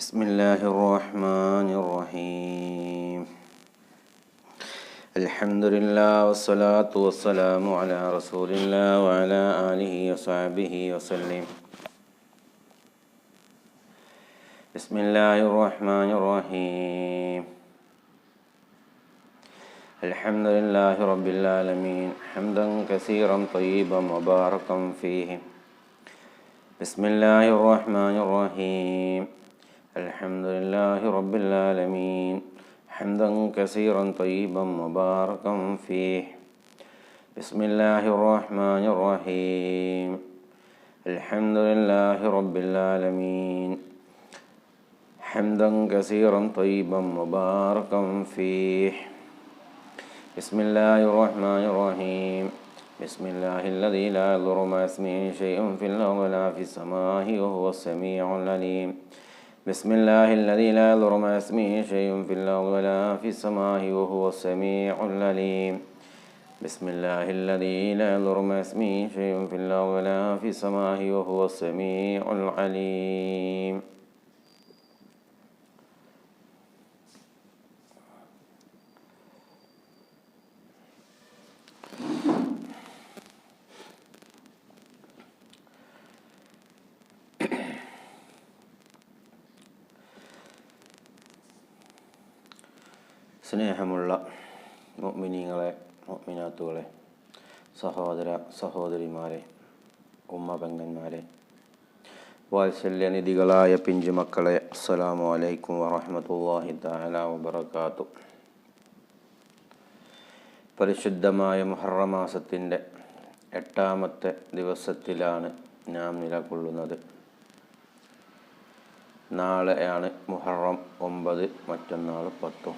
ബിസ്മില്ലാഹിർ-റഹ്മാനിർ-റഹീം. അൽഹംദുലില്ലാഹി വസ്സലാത്തു വസ്സലാമു അലാ റസൂലില്ലാഹി വഅലാ ആലിഹി വസഹ്ബിഹി വസല്ലം. ബിസ്മില്ലാഹിർ-റഹ്മാനിർ-റഹീം. അൽഹംദുലില്ലാഹി റബ്ബിൽ ആലമീൻ ഹംദൻ കസീറൻ ത്വയ്യിബൻ മുബാറകൻ ഫീഹി. ബിസ്മില്ലാഹിർ-റഹ്മാനിർ-റഹീം. അൽഹംദുലില്ലാഹി റബ്ബിൽ ആലമീൻ ഹംദൻ കസീറൻ ത്വയ്യിബൻ മുബാറകൻ ഫീഹി. ബിസ്മില്ലാഹിർ-റഹ്മാനിർ-റഹീം. അൽഹംദുലില്ലാഹി റബ്ബിൽ ആലമീൻ ഹംദൻ കസീറൻ ത്വയ്യിബൻ മുബാറകൻ ഫീഹി. ബിസ്മില്ലാഹിർ-റഹ്മാനിർ-റഹീം. ബിസ്മില്ലാഹില്ലദീ ലാ യദുറു മഅ ഇസ്മിഹി ശൈഉൻ ഫിൽ അർളി വലാ ഫിസ്-സമാഇ വഹുവസ് സമീഉൽ അലീം. ബിസ്മില്ലാഹില്ലദീ ലാ യദുറു മഅ ഇസ്മിഹി ശൈഉൻ ഫിൽ അർളി വലാ ഫിസ്-സമാഇ വഹുവസ് സമീഉൽ അലീം. ബിസ്മില്ലാഹില്ലദീ ലാ യദുറു മഅ ഇസ്മിഹി ശൈഉൻ ഫിൽ അർളി വലാ ഫിസ്-സമാഇ വഹുവസ് സമീഉൽ അലീം. സ്നേഹമുള്ള മുഅ്മിനീങ്ങളെ, മുഅ്മിനാത്തുകളെ, സഹോദര സഹോദരിമാരെ, ഉമ്മ പെങ്ങന്മാരെ, വാത്സല്യനിധികളായ പിഞ്ചുമക്കളെ, അസ്സലാമു അലൈക്കും വറഹ്മത്തുള്ളാഹി തആല വബറകാതുഹു. പരിശുദ്ധമായ മുഹറം മാസത്തിൻ്റെ 8ാമത്തെ ദിവസത്തിലാണ് നാം നിലകൊള്ളുന്നത്. നാളെയാണ് മുഹറം 9, മറ്റന്നാൾ 10.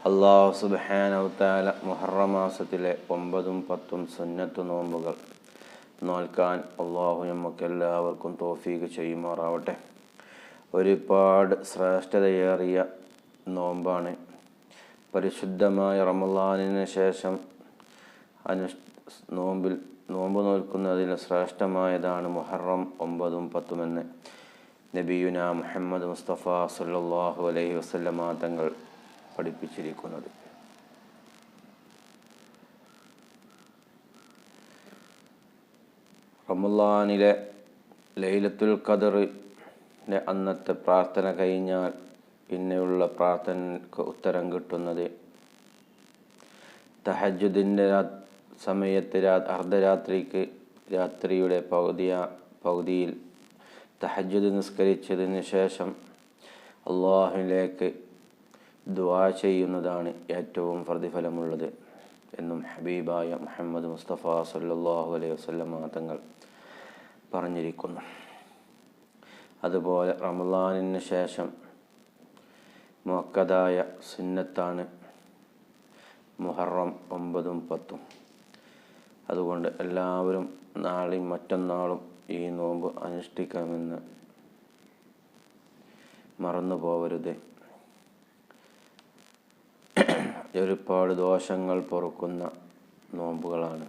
അല്ലാഹു സുബ്ഹാനഹു വ തആല മുഹറം മാസത്തിലെ 9ഉം 10ഉം സുന്നത്ത് നോമ്പുകൾ നോൽക്കാൻ അള്ളാഹു നമുക്കെല്ലാവർക്കും തൗഫീഖ് ചെയ്യുമാറാവട്ടെ. ഒരുപാട് ശ്രേഷ്ഠതയേറിയ നോമ്പാണ്. പരിശുദ്ധമായ റമളാനിന് ശേഷം നോമ്പ് നോൽക്കുന്നതിൽ ശ്രേഷ്ഠമായതാണ് മുഹറം 9ഉം 10ഉം എന്ന് നബിയുനാ മുഹമ്മദ് മുസ്തഫ സല്ലല്ലാഹു അലൈഹി വസല്ലമ തങ്ങൾ പഠിപ്പിച്ചിരിക്കുന്നത്. റമളാനിലെ ലൈലത്തുൽ ഖദറിൻ്റെ അന്നത്തെ പ്രാർത്ഥന കഴിഞ്ഞാൽ പിന്നെയുള്ള പ്രാർത്ഥനയ്ക്ക് ഉത്തരം കിട്ടുന്നത് തഹജ്ജുദിൻ്റെ സമയത്ത് അർദ്ധരാത്രിക്ക് രാത്രിയുടെ പകുതിയിൽ തഹജ്ജുദ് നിസ്കരിച്ചതിന് ശേഷം അള്ളാഹുവിലേക്ക് ദുആ ചെയ്യുന്നതാണ് ഏറ്റവും പ്രതിഫലമുള്ളത് എന്നും ഹബീബായ മുഹമ്മദ് മുസ്തഫ സല്ലല്ലാഹു അലൈഹി വസല്ലമ തങ്ങൾ പറഞ്ഞിരിക്കുന്നു. അതുപോലെ റമളാനിന് ശേഷം മുഅക്കദായ സുന്നത്താണ് മുഹറം 9ഉം 10ഉം. അതുകൊണ്ട് എല്ലാവരും നാളെയും മറ്റന്നാളും ഈ നോമ്പ് അനുഷ്ഠിക്കാമെന്ന് മറന്നു പോവരുത്. ഒരുപാട് ദോഷങ്ങൾ പൊറുക്കുന്ന നോമ്പുകളാണ്.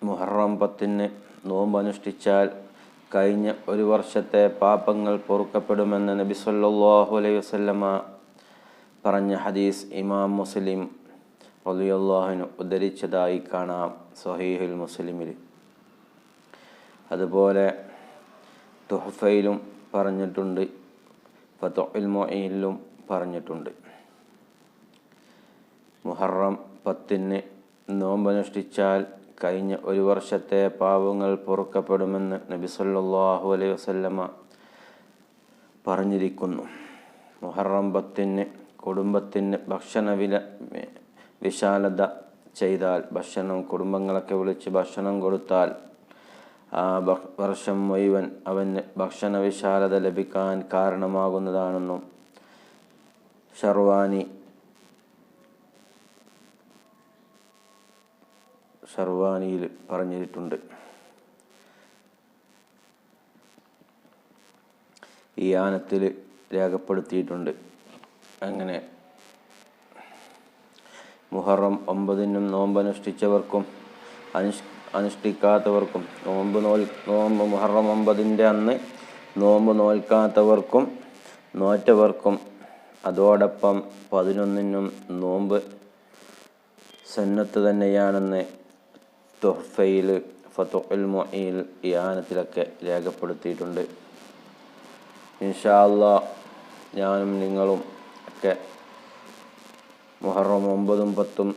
മുഹറം 10-ന് നോമ്പ് അനുഷ്ഠിച്ചാൽ കഴിഞ്ഞ ഒരു വർഷത്തെ പാപങ്ങൾ പൊറുക്കപ്പെടുമെന്ന് നബി സല്ലല്ലാഹു അലൈഹി വസല്ലമ പറഞ്ഞ ഹദീസ് ഇമാം മുസ്ലിം റളിയല്ലാഹു അൻഹു ഉദ്ധരിച്ചതായി കാണാം സ്വഹീഹുൽ മുസ്ലിമിൽ. അതുപോലെ തുഹ്ഫയിലും പറഞ്ഞിട്ടുണ്ട്, ഫതുഹുൽ മുഈനിലും പറഞ്ഞിട്ടുണ്ട്. മുഹറം 10-ന് നോമ്പനുഷ്ഠിച്ചാൽ കഴിഞ്ഞ ഒരു വർഷത്തെ പാപങ്ങൾ പൊറുക്കപ്പെടുമെന്ന് നബി സല്ലല്ലാഹു അലൈഹി വസല്ലമ പറഞ്ഞിരിക്കുന്നു. മുഹറം 10-ന് കുടുംബത്തിന് ഭക്ഷണ വിശാലത ചെയ്താൽ, കുടുംബങ്ങളൊക്കെ വിളിച്ച് ഭക്ഷണം കൊടുത്താൽ ആ വർഷം മുഴുവൻ അവന് ഭക്ഷണ വിശാലത ലഭിക്കാൻ കാരണമാകുന്നതാണെന്നും ഷർവാനിയിൽ പറഞ്ഞിട്ടുണ്ട്. ഈ ആനത്തിൽ രേഖപ്പെടുത്തിയിട്ടുണ്ട്. അങ്ങനെ മുഹറം 9-നും നോമ്പനുഷ്ഠിച്ചവർക്കും അനുഷ്ഠിക്കാത്തവർക്കും നോമ്പ് മുഹറം 9 അന്ന് നോമ്പ് നോൽക്കാത്തവർക്കും നോറ്റവർക്കും അതോടൊപ്പം 11 നോമ്പ് സുന്നത്ത് തന്നെയാണെന്ന് തുഹ്ഫയിൽ ഫതുഹുൽ മുഈൽ ഇആനത്തിലൊക്കെ രേഖപ്പെടുത്തിയിട്ടുണ്ട്. ഇൻഷാ അല്ലാഹ് ഞാനും നിങ്ങളും ഒക്കെ മുഹറം 9, 10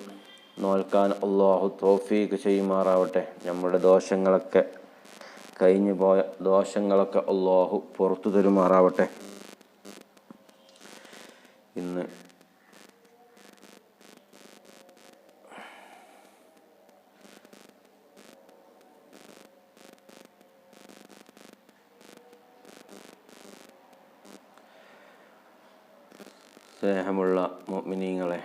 നോൽക്കാൻ അല്ലാഹു തൗഫീഖ് ചെയ്യുമാറാവട്ടെ. നമ്മുടെ ദോഷങ്ങളൊക്കെ കഴിഞ്ഞു പോയ ദോഷങ്ങളൊക്കെ അല്ലാഹു പുറത്തു തരുമാറാവട്ടെ. ഇന്ന് സ്നേഹമുള്ള മുഅ്മിനീങ്ങളെ,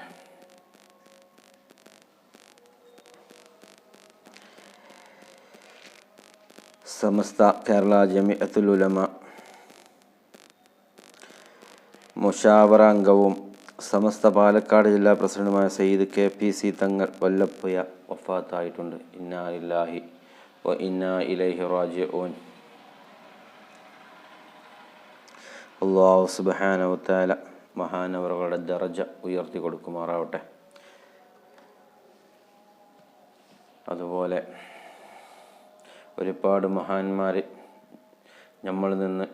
സമസ്ത കേരള ജമിഅത്തുൽ ഉലമ മുശാവറ അംഗവും സമസ്ത പാലക്കാട് ജില്ലാ പ്രസിഡന്റുമായ സയ്യിദ് KPC തങ്ങൾ വല്ലപ്പുഴ വഫാത്തായിട്ടുണ്ട്. ഇന്നാ ലില്ലാഹി വ ഇന്നാ ഇലൈഹി റാജിഊൻ. അല്ലാഹു സുബ്ഹാനഹു വ തആല മഹാനവറുകളുടെ ദറജ ഉയർത്തി കൊടുക്കുമാറാവട്ടെ. അതുപോലെ ഒരുപാട് മഹാന്മാർ നമ്മളിൽ നിന്ന്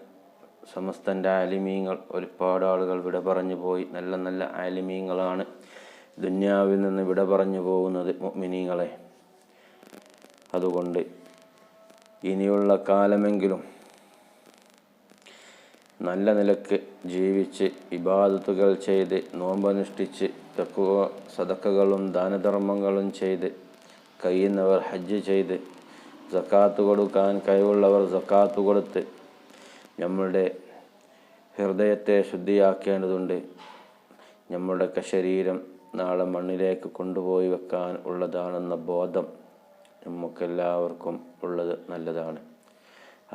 സമസ്തൻ്റെ ആലിമീങ്ങൾ ഒരുപാട് ആളുകൾ വിട പറഞ്ഞു പോയി. നല്ല നല്ല ആലിമീങ്ങളാണ് ദുന്യാവിൽ നിന്ന് വിട പറഞ്ഞു പോകുന്നത് മുഅ്മിനീങ്ങളെ. അതുകൊണ്ട് ഇനിയുള്ള കാലമെങ്കിലും നല്ല നിലക്ക് ജീവിച്ച് ഇബാദത്തുകൾ ചെയ്ത് നോമ്പനുഷ്ഠിച്ച് തഖ്വ സദഖകളും ദാനധർമ്മങ്ങളും ചെയ്ത് കഴിയുന്നവർ ഹജ്ജ് ചെയ്ത് സക്കാത്ത് കൊടുക്കാൻ കഴിവുള്ളവർ സക്കാത്ത് കൊടുത്ത് നമ്മളുടെ ഹൃദയത്തെ ശുദ്ധിയാക്കേണ്ടതുണ്ട്. നമ്മളുടെയൊക്കെ ശരീരം നാളെ മണ്ണിലേക്ക് കൊണ്ടുപോയി വെക്കാൻ ഉള്ളതാണെന്ന ബോധം നമുക്കെല്ലാവർക്കും ഉള്ളത് നല്ലതാണ്.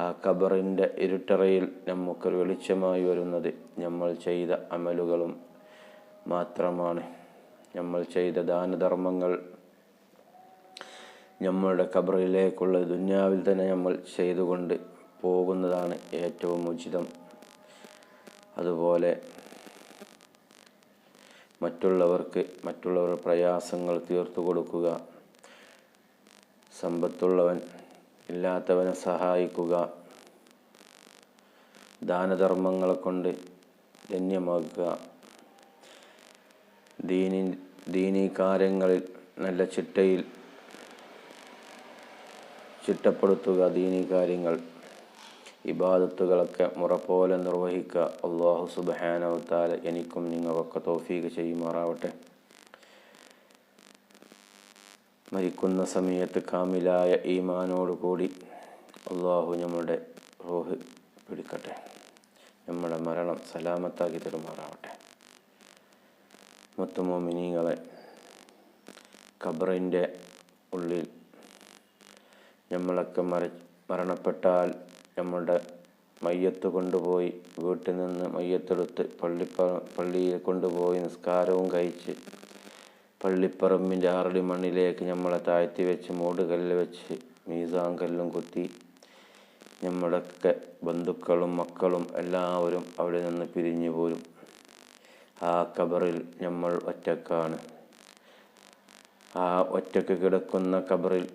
ആ ഖബറിൻ്റെ ഇരുട്ടറയിൽ നമുക്കൊരു വെളിച്ചമായി വരുന്നത് നമ്മൾ ചെയ്ത അമലുകളും മാത്രമാണ്. നമ്മൾ ചെയ്ത ദാനധർമ്മങ്ങൾ നമ്മളുടെ ഖബറിലേക്കുള്ള ദുന്യാവിൽ തന്നെ നമ്മൾ ചെയ്തുകൊണ്ട് പോകുന്നതാണ് ഏറ്റവും ഉചിതം. അതുപോലെ മറ്റുള്ളവരുടെ പ്രയാസങ്ങൾ തീർത്തു കൊടുക്കുക, സമ്പത്തുള്ളവൻ ഇല്ലാത്തവനെ സഹായിക്കുക, ദാനധർമ്മങ്ങളെ കൊണ്ട് ധന്യമാക്കുക, ദീനീ കാര്യങ്ങളിൽ നല്ല ചിട്ടപ്പെടുത്തുക, ദീനീ കാര്യങ്ങൾ ഇബാദത്തുകളൊക്കെ മുറ പോലെ നിർവഹിക്കുക. അല്ലാഹു സുബ്ഹാനഹു വ തആല എനിക്കും നിങ്ങൾക്കൊക്കെ തൗഫീഖ് ചെയ്യുമാറാവട്ടെ. മരിക്കുന്ന സമയത്ത് കാമിലായ ഈമാനോടുകൂടി അല്ലാഹു നമ്മുടെ റൂഹ് പിടിക്കട്ടെ, നമ്മുടെ മരണം സലാമത്താക്കി തരുമാറാവട്ടെ. മൊത്ത മുഅ്മിനീങ്ങളെ, ഖബറിൻ്റെ ഉള്ളിൽ നമ്മളൊക്കെ മരണപ്പെട്ടാൽ നമ്മളുടെ മയ്യത്ത് കൊണ്ടുപോയി വീട്ടിൽ നിന്ന് മയ്യത്തെടുത്ത് പള്ളിയിൽ കൊണ്ടുപോയി നിസ്കാരവും കഴിച്ച് പള്ളിപ്പറമ്പിൻ്റെ ആറടി മണ്ണിലേക്ക് നമ്മളെ താഴ്ത്തി വെച്ച് മൂടുകല്ല് വെച്ച് മീസാൻ കല്ലും കുത്തി നമ്മുടെയൊക്കെ ബന്ധുക്കളും മക്കളും എല്ലാവരും അവിടെ നിന്ന് പിരിഞ്ഞു പോരും. ആ ഖബറിൽ നമ്മൾ ഒറ്റക്കാണ്. ആ ഒറ്റക്ക് കിടക്കുന്ന ഖബറിൽ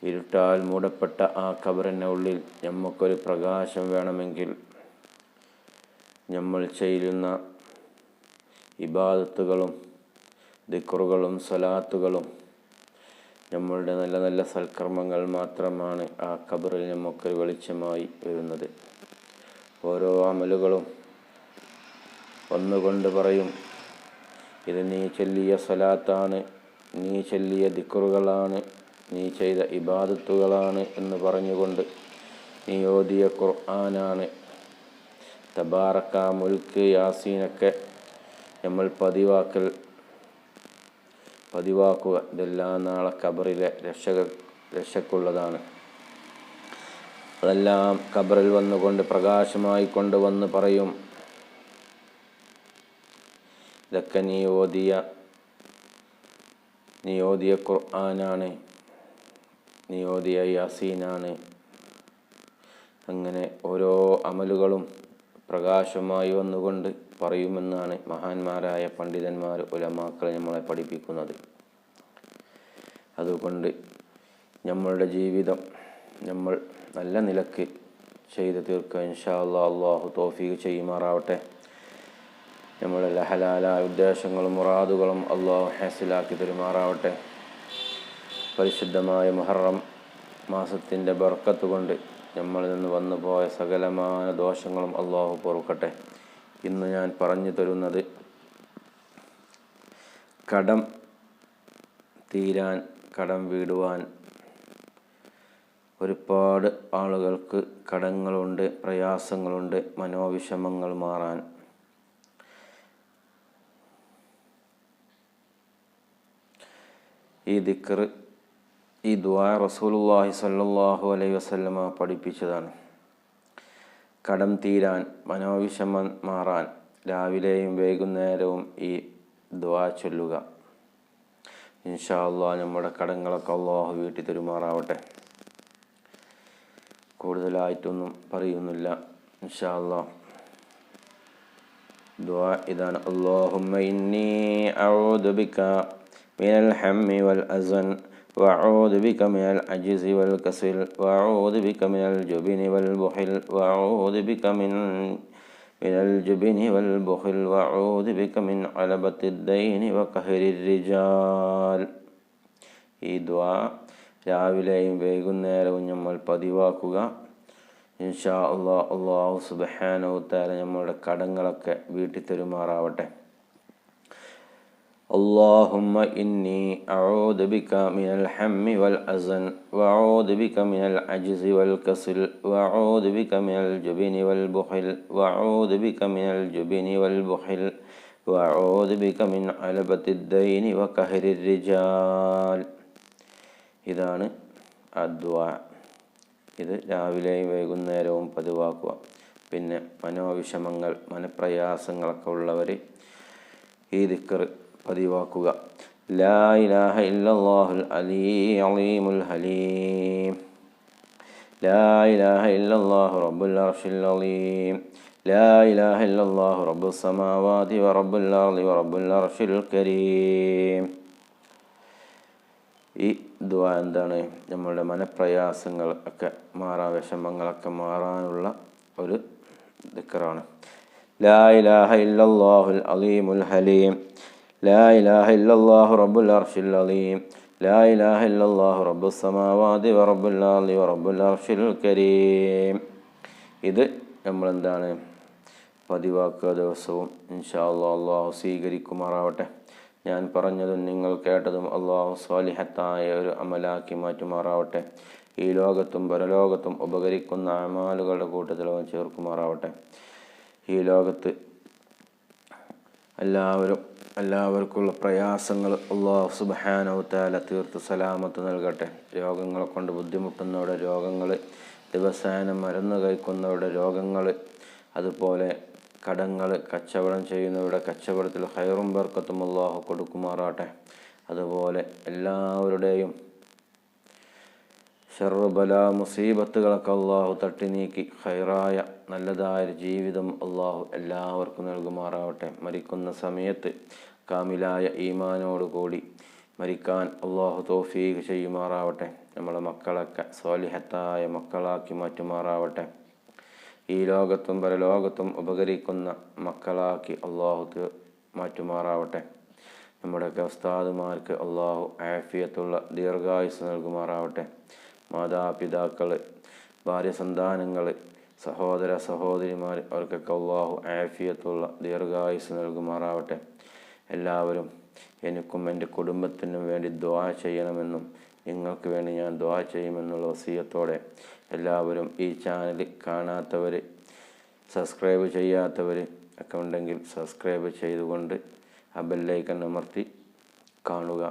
ഇരുട്ടാൽ മൂടപ്പെട്ട ആ ഖബറിൻ്റെ ഉള്ളിൽ നമുക്കൊരു പ്രകാശം വേണമെങ്കിൽ നമ്മൾ ചെയ്യുന്ന ഇബാദത്തുകളും ദിക്റുകളും സ്വലാത്തുകളും നമ്മളുടെ നല്ല നല്ല സൽക്കർമ്മങ്ങൾ മാത്രമാണ് ആ ഖബറിൽ നമുക്കൊരു വെളിച്ചമായി വരുന്നത്. ഓരോ അമലുകളും ഒന്നുകൊണ്ട് പറയും, ഇത് നീ ചൊല്ലിയ സ്വലാത്താണ്, നീ ചൊല്ലിയ ദിക്റുകളാണ്, നീ ചെയ്ത ഇബാദത്തുകളാണ് എന്ന് പറഞ്ഞുകൊണ്ട് നീ ഓതിയ ഖുർആനാണ്. തബാറക, മുൽക്ക്, യാസീനൊക്കെ നമ്മൾ പതിവാക്കുക. ഇതെല്ലാം നാളെ ഖബറിലെ രക്ഷക്കുള്ളതാണ്. അതെല്ലാം ഖബറിൽ വന്നുകൊണ്ട് പ്രകാശമായി കൊണ്ടുവന്ന് പറയും, ഇതൊക്കെ നീ ഓതിയ ഖുർആനാണ്, നീ ഓതിയ യാസീനാണ്. അങ്ങനെ ഓരോ അമലുകളും പ്രകാശമായി വന്നുകൊണ്ട് പറയുമെന്നാണ് മഹാന്മാരായ പണ്ഡിതന്മാർ ഉലമാക്കൾ നമ്മളെ പഠിപ്പിക്കുന്നത്. അതുകൊണ്ട് നമ്മളുടെ ജീവിതം നമ്മൾ നല്ല നിലക്ക് ചെയ്ത് തീർക്കുക ഇൻഷാ അല്ലാഹ്. അല്ലാഹു തൗഫീഖ് ചെയ്യുമാറാവട്ടെ. നമ്മളുടെ ഹലാലായ ഉദ്ദേശങ്ങളും മുറാദുകളും അല്ലാഹു ഹാസിലാക്കി തരുമാറാവട്ടെ. പരിശുദ്ധമായ മുഹറം മാസത്തിൻ്റെ ബർക്കത്ത് കൊണ്ട് നമ്മളിൽ നിന്ന് വന്നു പോയ സകലമായ ദോഷങ്ങളും അല്ലാഹു പൊറുക്കട്ടെ. ഇന്ന് ഞാൻ പറഞ്ഞു തരുന്നത് കടം തീരാൻ, കടം വീടുവാൻ ഒരുപാട് ആളുകൾക്ക് കടങ്ങളുണ്ട്, പ്രയാസങ്ങളുണ്ട്, മനോവിഷമങ്ങൾ മാറാൻ. ഈ ദിക്ർ, ഈ ദുആ റസൂലുള്ളാഹി സ്വല്ലല്ലാഹു അലൈഹി വസല്ലമ പഠിപ്പിച്ചതാണ്. കടം തീരാൻ, മനോവിഷമം മാറാൻ രാവിലെയും വൈകുന്നേരവും ഈ ദുആ ചൊല്ലുക. ഇൻഷാ അല്ലാഹ് നമ്മുടെ കടങ്ങളൊക്കെ അല്ലാഹു വീട്ടി തരുമാറാവട്ടെ. കൂടുതലായിട്ടൊന്നും പറയുന്നില്ല. ഇൻഷാ അല്ലാഹ് ദുആ ഇതാണ്: അല്ലാഹുമ്മ ഇന്നി അഊദു ബിക മിനൽ ഹമ്മി വൽ അസൻ വഅഊദു ബിക മിനൽ അജ്സി വൽ കസൽ വഅഊദു ബിക മിനൽ ജുബ്നി വൽ ബുഖൽ വഅഊദു ബിക മിനൽ ജുബ്നി വൽ ബുഖൽ വഅഊദു ബിക മിൻ അലബത്തിദ് ദൈനി വഖഹരിർ റിജാൽ. ഈ ദുആ രാവിലെയും വൈകുന്നേരവും നമ്മൾ പതിവാക്കുക. ഇൻഷാ അല്ലാഹ് അല്ലാഹു സുബ്ഹാനഹു തആല നമ്മുടെ കടങ്ങളൊക്കെ വീട്ടി തരുമാറാവട്ടെ. اللهم إني أعوذ بك من الهم والأحزن وأعوذ بك من العجز والكسل وأعوذ بك من الجبن والبخل وأعوذ بك من الجبن والبخل وأعوذ بك من علبة الدين وقهر الرجال. ഇതാണ് അദ്വാ. ഇത് രാവിലെയും വൈകുന്നേരവും പതിവാക്കുക. പിന്നെ മനോവിഷമങ്ങൾ, മനപ്രയാസങ്ങളൊക്കെ ഉള്ളവർ ഈ ദിക്ർ പതിവാക്കുക. ലാ ഇലാഹ ഇല്ലല്ലാഹുൽ അലീമുൽ ഹലീം, ലാ ഇലാഹ ഇല്ലല്ലാഹു റബ്ബുൽ അർശിൽ അലീം, ലാ ഇലാഹ ഇല്ലല്ലാഹു റബ്ബുസ് സമാവാതി വ റബ്ബുൽ അർളി വ റബ്ബുൽ അർശിൽ കരീം. ഈ ദുആ എന്താണ്? നമ്മളുടെ മനപ്രയാസങ്ങൾ ഒക്കെ മാറാൻ, വിഷമങ്ങളൊക്കെ മാറാനുള്ള ഒരു ദിക്റാണ്. ലാ ഇലാഹ ഇല്ലല്ലാഹുൽ അലീമുൽ ഹലീം, ലാ ഇലാഹ ഇല്ലല്ലാഹു റബ്ബുൽ അർശിൽ അലീം, ലാ ഇലാഹ ഇല്ലല്ലാഹു റബ്ബുസ് സമാവാതി വ റബ്ബുൽ അർളി വ റബ്ബുൽ അർശിൽ കരീം. ഇത് നമ്മളെന്താണ് പതിവാക്കുക ദിവസവും. ഇൻഷാ അല്ലാഹ് അല്ലാഹു സ്വീകരിക്കുമാറാവട്ടെ. ഞാൻ പറഞ്ഞതും നിങ്ങൾ കേട്ടതും അല്ലാഹു സ്വാലിഹത്തായ ഒരു അമലാക്കി മാറ്റുമാറാവട്ടെ. ഈ ലോകത്തും പരലോകത്തും ഉപകരിക്കുന്ന അമാലുകളുടെ കൂട്ടത്തിൽ അവൻ ചേർക്കുമാറാവട്ടെ. ഈ ലോകത്ത് എല്ലാവർക്കുള്ള പ്രയാസങ്ങൾ അല്ലാഹു സുബ്ഹാനഹു തആല തീർത്ത് സലാമത്ത് നൽകട്ടെ. രോഗങ്ങളെ കൊണ്ട് ബുദ്ധിമുട്ടുന്നവരുടെ രോഗങ്ങൾ, ദിവസേന മരുന്ന് കഴിക്കുന്നവരുടെ രോഗങ്ങൾ, അതുപോലെ കടങ്ങൾ, കച്ചവടം ചെയ്യുന്നവരുടെ കച്ചവടത്തിൽ ഖൈറും ബർക്കത്തും അല്ലാഹു കൊടുക്കുമാറാട്ടെ. അതുപോലെ എല്ലാവരുടെയും ശർറ് ബലാ മുസീബത്തുകളൊക്കെ അല്ലാഹു തട്ടി നീക്കി ഖൈറായ നല്ലതായൊരു ജീവിതം അല്ലാഹു എല്ലാവർക്കും നൽകുമാറാവട്ടെ. മരിക്കുന്ന സമയത്ത് കാമിലായ ഈമാനോട് കൂടി മരിക്കാൻ അല്ലാഹു തൗഫീഖ് ചെയ്യുമാറാവട്ടെ. നമ്മളെ മക്കളൊക്കെ സ്വാലിഹത്തായ മക്കളാക്കി മാറ്റുമാറാവട്ടെ. ഈ ലോകത്തും പരലോകത്തും ഉപകരിക്കുന്ന മക്കളാക്കി അല്ലാഹു മാറ്റുമാറാവട്ടെ. നമ്മുടെയൊക്കെ ഉസ്താദുമാർക്ക് അല്ലാഹു ആഫിയത്തുള്ള ദീർഘായുസ് നൽകുമാറാവട്ടെ. മാതാപിതാക്കൾ, ഭാര്യ സന്താനങ്ങൾ, സഹോദര സഹോദരിമാർ, അവർക്കൊക്കെ അല്ലാഹു ആഫിയത്തുള്ള ദീർഘായുസ് നൽകുമാറാവട്ടെ. എല്ലാവരും എനിക്കും എൻ്റെ കുടുംബത്തിനും വേണ്ടി ദുആ ചെയ്യണമെന്നും നിങ്ങൾക്ക് വേണ്ടി ഞാൻ ദുആ ചെയ്യുമെന്നുള്ള വസിയത്തോടെ എല്ലാവരും ഈ ചാനൽ കാണാത്തവർ, സബ്സ്ക്രൈബ് ചെയ്യാത്തവർ ഒക്കെ ഉണ്ടെങ്കിൽ സബ്സ്ക്രൈബ് ചെയ്തുകൊണ്ട് ആ ബെല്ലൈക്കൺ അമർത്തി കാണുക,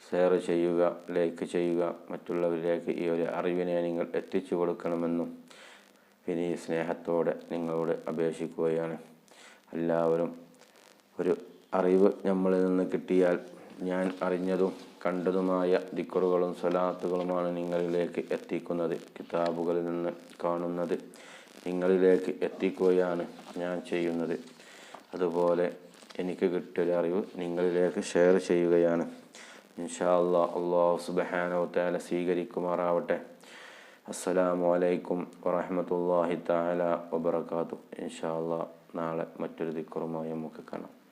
ഷെയർ ചെയ്യുക, ലൈക്ക് ചെയ്യുക. മറ്റുള്ളവരിലേക്ക് ഈ ഒരു അറിവിനെ നിങ്ങൾ എത്തിച്ചു കൊടുക്കണമെന്നും ഇനി സ്നേഹത്തോടെ നിങ്ങളോട് അപേക്ഷിക്കുകയാണ്. എല്ലാവരും ഒരു അറിവ് നമ്മളിൽ നിന്ന് കിട്ടിയാൽ ഞാൻ അറിഞ്ഞതും കണ്ടതുമായ ദിക്റുകളും സ്വലാത്തുകളുമാണ് നിങ്ങളിലേക്ക് എത്തിക്കുന്നത്. കിതാബുകളിൽ നിന്ന് കാണുന്നത് നിങ്ങളിലേക്ക് എത്തിക്കുകയാണ് ഞാൻ ചെയ്യുന്നത്. അതുപോലെ എനിക്ക് കിട്ടിയ അറിവ് നിങ്ങളിലേക്ക് ഷെയർ ചെയ്യുകയാണ്. ഇൻഷാ അല്ലാഹ് അല്ലാഹു സുബ്ഹാനഹു വ തആല സ്വീകരിക്കുമാറാവട്ടെ. അസ്സലാമു അലൈക്കും വറഹ്മത്തുള്ളാഹി തആല വബറകാതുഹു. ഇൻഷാ അല്ലാഹ് നാളെ മറ്റൊരു ദിക്റുമായി നമുക്ക് കാണാം.